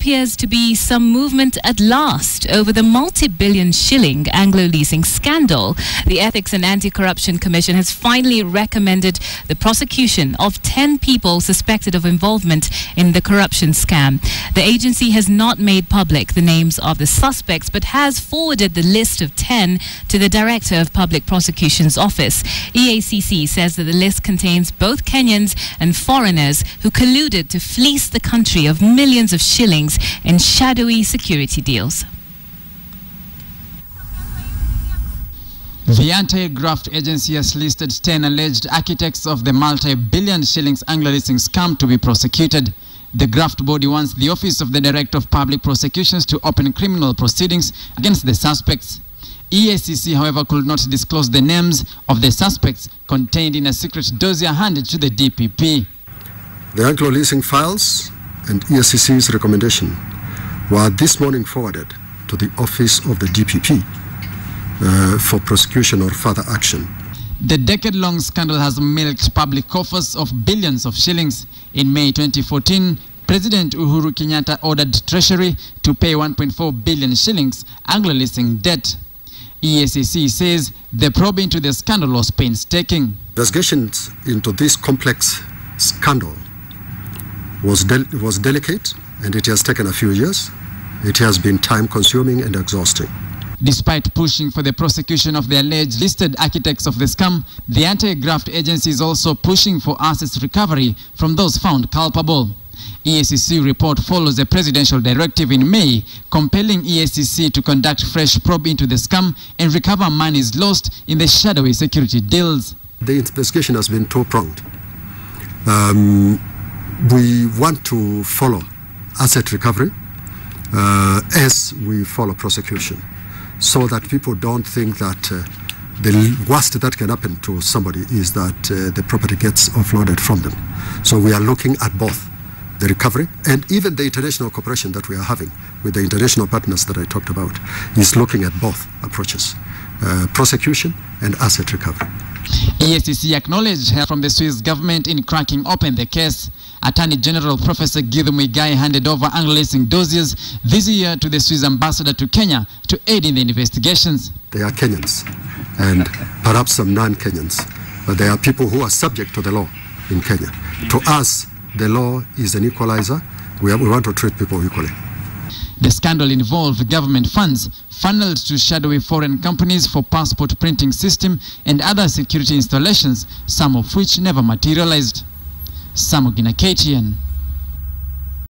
appears to be some movement at last over the multi-billion shilling Anglo-leasing scandal. The Ethics and Anti-Corruption Commission has finally recommended the prosecution of 10 people suspected of involvement in the corruption scam. The agency has not made public the names of the suspects, but has forwarded the list of 10 to the Director of Public Prosecution's office. EACC says that the list contains both Kenyans and foreigners who colluded to fleece the country of millions of shillings in shadowy security deals. The anti-graft agency has listed 10 alleged architects of the multi-billion shillings Anglo-leasing scam to be prosecuted. The graft body wants the Office of the Director of Public Prosecutions to open criminal proceedings against the suspects. EACC, however, could not disclose the names of the suspects contained in a secret dossier handed to the DPP. The Anglo-leasing files and EACC's recommendation were this morning forwarded to the Office of the DPP for prosecution or further action. The decade-long scandal has milked public coffers of billions of shillings. In May 2014, President Uhuru Kenyatta ordered Treasury to pay 1.4 billion shillings Anglo-leasing debt. EACC says the probe into the scandal was painstaking. Investigations into this complex scandal was delicate, and it has taken a few years. It has been time-consuming and exhausting. Despite pushing for the prosecution of the alleged listed architects of the scam, the anti-graft agency is also pushing for assets recovery from those found culpable. EACC report follows a presidential directive in May compelling EACC to conduct fresh probe into the scam and recover monies lost in the shadowy security deals. The investigation has been two-pronged. We want to follow asset recovery as we follow prosecution, so that people don't think that the worst that can happen to somebody is that the property gets offloaded from them. So we are looking at both the recovery and even the international cooperation that we are having with the international partners that I talked about is looking at both approaches, prosecution and asset recovery. EACC acknowledged help from the Swiss government in cracking open the case. Attorney General Professor Githu Muigai handed over Anglo-leasing dossiers this year to the Swiss ambassador to Kenya to aid in the investigations. They are Kenyans and perhaps some non-Kenyans, but they are people who are subject to the law in Kenya. To us, the law is an equalizer. We want to treat people equally. The scandal involved government funds funneled to shadowy foreign companies for passport printing system and other security installations, some of which never materialized. Samugina, KTN.